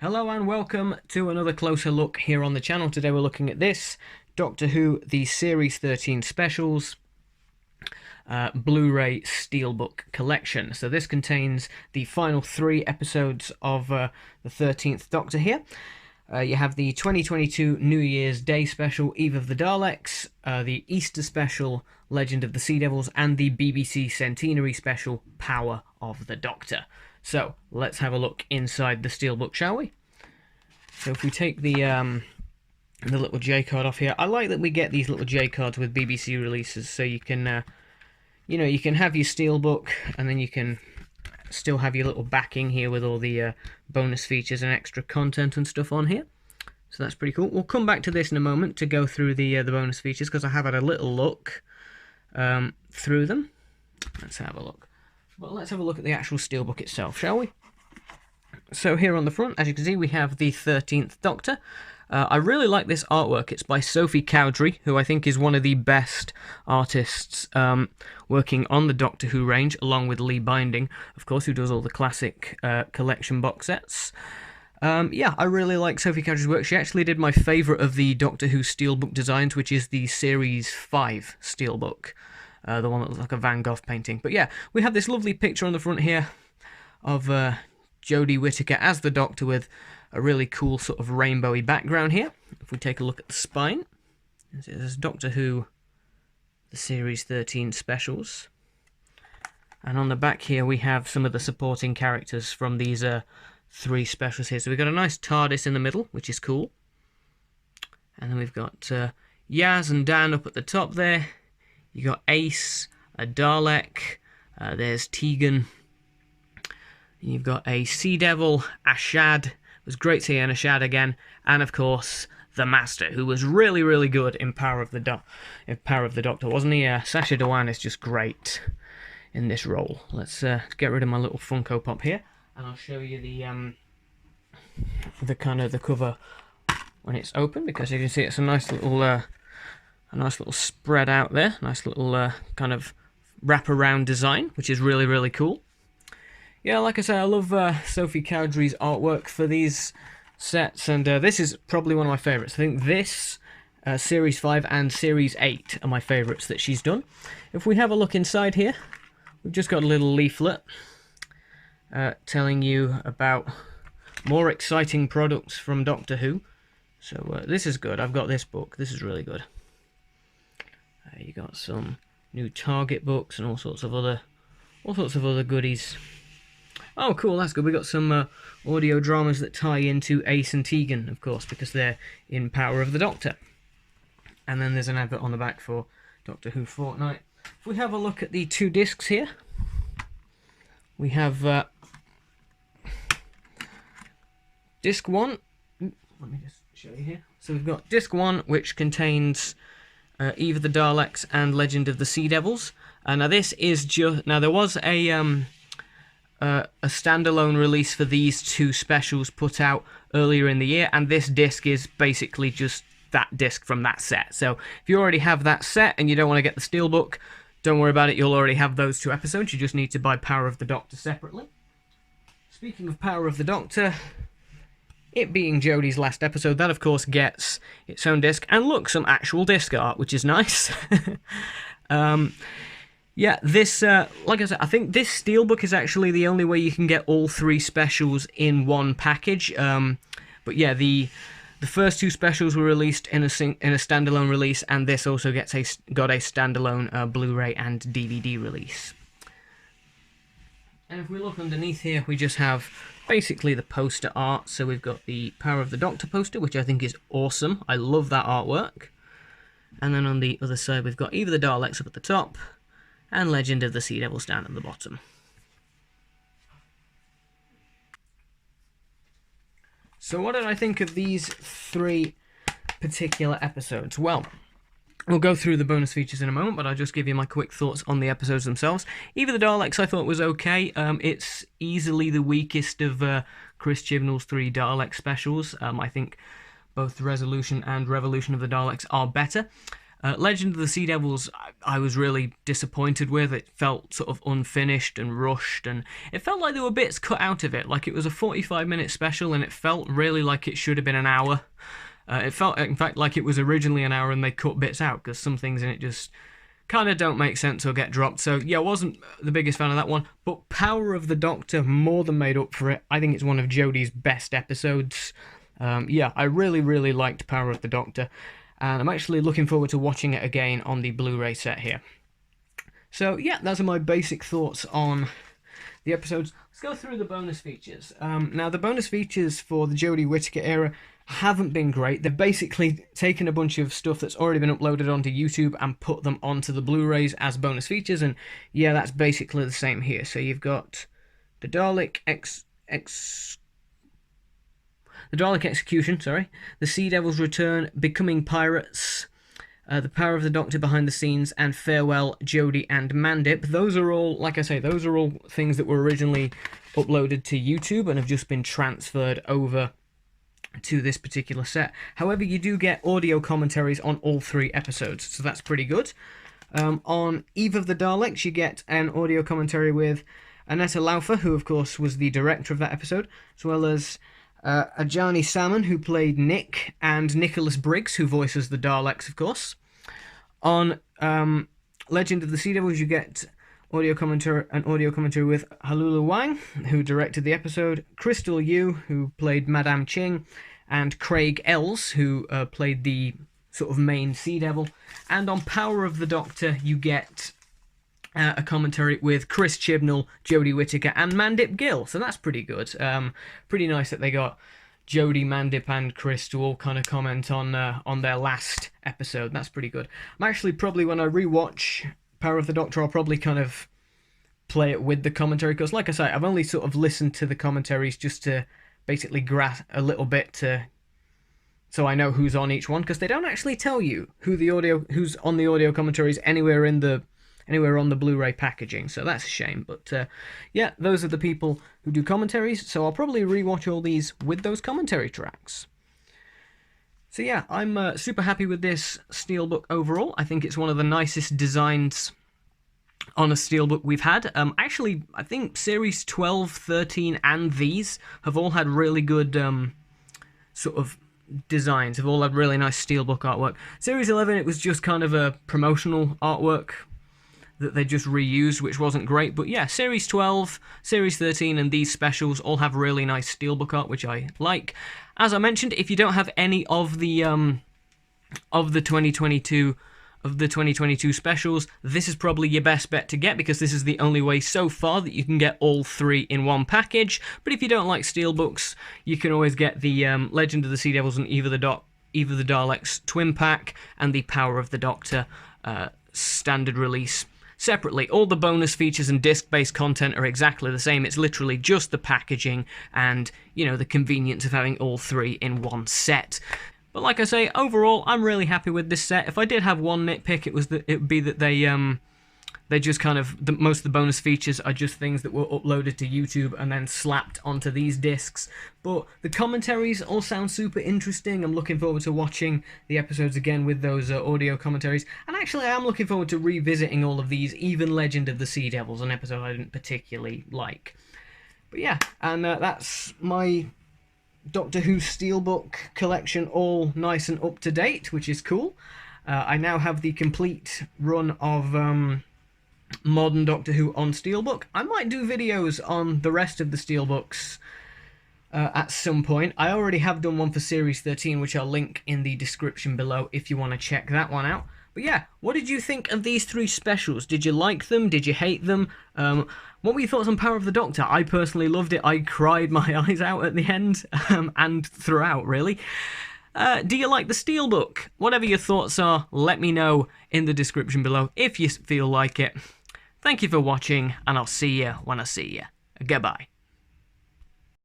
Hello and welcome to another closer look here on the channel. Today we're looking at this Doctor Who, the Series 13 Specials Blu-ray Steelbook collection. So this contains the final 3 episodes of the 13th Doctor here. You have the 2022 New Year's Day special, Eve of the Daleks, the Easter special, Legend of the Sea Devils, and the BBC Centenary special, Power of the Doctor. So, let's have a look inside the Steelbook, shall we? So if we take the little J card off here, I like that we get these little J cards with BBC releases, so you can, you can have your Steelbook, and then you can still have your little backing here with all the bonus features and extra content and stuff on here. So that's pretty cool. We'll come back to this in a moment to go through the bonus features, because I have had a little look through them. Let's have a look. Well, let's have a look at the actual Steelbook itself, shall we? So here on the front, as you can see, we have the 13th Doctor. I really like this artwork. It's by Sophie Cowdery, who I think is one of the best artists working on the Doctor Who range, along with Lee Binding, of course, who does all the classic collection box sets. Yeah, I really like Sophie Cowdery's work. She actually did my favourite of the Doctor Who Steelbook designs, which is the Series 5 Steelbook. The one that looks like a Van Gogh painting. But yeah, we have this lovely picture on the front here of Jodie Whittaker as the Doctor with a really cool sort of rainbowy background here. If we take a look at the spine, there's Doctor Who, the Series 13 Specials. And on the back here we have some of the supporting characters from these 3 specials here. So we've got a nice TARDIS in the middle, which is cool. And then we've got Yaz and Dan up at the top there. You got Ace, a Dalek, there's Tegan, you've got a Sea Devil, Ashad, it was great seeing Ashad again, and of course, the Master, who was really, really good in Power of the Doctor, wasn't he? Sacha Dhawan is just great in this role. Let's get rid of my little Funko Pop here, and I'll show you the kind of the cover when it's open, because you can see it's a nice little spread out there, nice little kind of wraparound design, which is really, really cool. Yeah, like I say, I love Sophie Cowdery's artwork for these sets, and this is probably one of my favourites. I think this, Series 5 and Series 8 are my favourites that she's done. If we have a look inside here, we've just got a little leaflet telling you about more exciting products from Doctor Who. So this is good. I've got this book. This is really good. You got some new Target books and all sorts of other goodies. Oh, cool, that's good. We got some audio dramas that tie into Ace and Tegan, of course, because they're in Power of the Doctor. And then there's an advert on the back for Doctor Who Fortnight. If we have a look at the 2 discs here, we have disc 1. Let me just show you here. So we've got disc 1, which contains Eve of the Daleks and Legend of the Sea Devils. Now this is just... Now there was a standalone release for these 2 specials put out earlier in the year, and this disc is basically just that disc from that set. So if you already have that set and you don't want to get the Steelbook, don't worry about it, you'll already have those 2 episodes. You just need to buy Power of the Doctor separately. Speaking of Power of the Doctor, it being Jodie's last episode, that of course gets its own disc, and look, some actual disc art, which is nice. Yeah, this, like I said, I think this Steelbook is actually the only way you can get all 3 specials in one package. But yeah, the first 2 specials were released in a standalone release, and this also got a standalone Blu-ray and DVD release. And if we look underneath here, we just have basically the poster art. So we've got the Power of the Doctor poster, which I think is awesome. I love that artwork. And then on the other side, we've got Eve of the Daleks up at the top, and Legend of the Sea Devils down at the bottom. So what did I think of these 3 particular episodes? Well, we'll go through the bonus features in a moment, but I'll just give you my quick thoughts on the episodes themselves. Eve of the Daleks I thought was okay. It's easily the weakest of Chris Chibnall's 3 Dalek specials. I think both Resolution and Revolution of the Daleks are better. Legend of the Sea Devils, I was really disappointed with. It felt sort of unfinished and rushed, and it felt like there were bits cut out of it. Like it was a 45-minute special, and it felt really like it should have been an hour. It felt, in fact, like it was originally an hour and they cut bits out, because some things in it just kind of don't make sense or get dropped. So, yeah, I wasn't the biggest fan of that one. But Power of the Doctor more than made up for it. I think it's one of Jodie's best episodes. Yeah, I really, really liked Power of the Doctor. And I'm actually looking forward to watching it again on the Blu-ray set here. So, yeah, those are my basic thoughts on the episodes. Let's go through the bonus features. Now, the bonus features for the Jodie Whittaker era haven't been great. They've basically taken a bunch of stuff that's already been uploaded onto YouTube and put them onto the Blu-rays as bonus features, and yeah, that's basically the same here. So you've got the Dalek Execution, the Sea Devil's Return, Becoming Pirates, the Power of the Doctor behind the scenes, and Farewell, Jodie and Mandip. Those are all, like I say, those are all things that were originally uploaded to YouTube and have just been transferred over to this particular set. However, you do get audio commentaries on all 3 episodes, so that's pretty good. On Eve of the Daleks, you get an audio commentary with Annetta Laufer, who of course was the director of that episode, as well as Ajani Salmon, who played Nick, and Nicholas Briggs, who voices the Daleks, of course. On Legend of the Sea Devils, you get an audio commentary with Halula Wang, who directed the episode, Crystal Yu, who played Madame Ching, and Craig Ells, who played the sort of main Sea Devil. And on Power of the Doctor, you get a commentary with Chris Chibnall, Jodie Whittaker, and Mandip Gill. So that's pretty good. Pretty nice that they got Jodie, Mandip, and Chris to all kind of comment on their last episode. That's pretty good. I'm actually probably, when I rewatch Power of the Doctor, I'll probably kind of play it with the commentary, because like I say, I've only sort of listened to the commentaries just to basically grasp a little bit so I know who's on each one, because they don't actually tell you who's on the audio commentaries anywhere on the Blu-ray packaging, so that's a shame. But yeah, those are the people who do commentaries, so I'll probably rewatch all these with those commentary tracks. So yeah, I'm super happy with this Steelbook overall. I think it's one of the nicest designs on a Steelbook we've had. Actually, I think Series 12, 13, and these have all had really good sort of designs, have all had really nice Steelbook artwork. Series 11, it was just kind of a promotional artwork that they just reused, which wasn't great. But yeah, Series 12, Series 13, and these specials all have really nice Steelbook art, which I like. As I mentioned, if you don't have any of the 2022 specials, this is probably your best bet to get, because this is the only way so far that you can get all 3 in one package. But if you don't like Steelbooks, you can always get the Legend of the Sea Devils and Eve of the Daleks twin pack, and the Power of the Doctor standard release separately. All the bonus features and disc-based content are exactly the same. It's literally just the packaging and, you know, the convenience of having all 3 in one set. But like I say, overall, I'm really happy with this set. If I did have one nitpick, it would be that they just kind of, most of the bonus features are just things that were uploaded to YouTube and then slapped onto these discs. But the commentaries all sound super interesting. I'm looking forward to watching the episodes again with those audio commentaries. And actually, I am looking forward to revisiting all of these, even Legend of the Sea Devils, an episode I didn't particularly like. But yeah, and that's my Doctor Who Steelbook collection, all nice and up to date, which is cool. I now have the complete run of modern Doctor Who on Steelbook. I might do videos on the rest of the Steelbooks at some point. I already have done one for Series 13, which I'll link in the description below if you want to check that one out. But yeah, what did you think of these 3 specials? Did you like them? Did you hate them? What were your thoughts on Power of the Doctor? I personally loved it. I cried my eyes out at the end, and throughout, really. Do you like the Steelbook? Whatever your thoughts are, let me know in the description below if you feel like it. Thank you for watching, and I'll see you when I see you. Goodbye.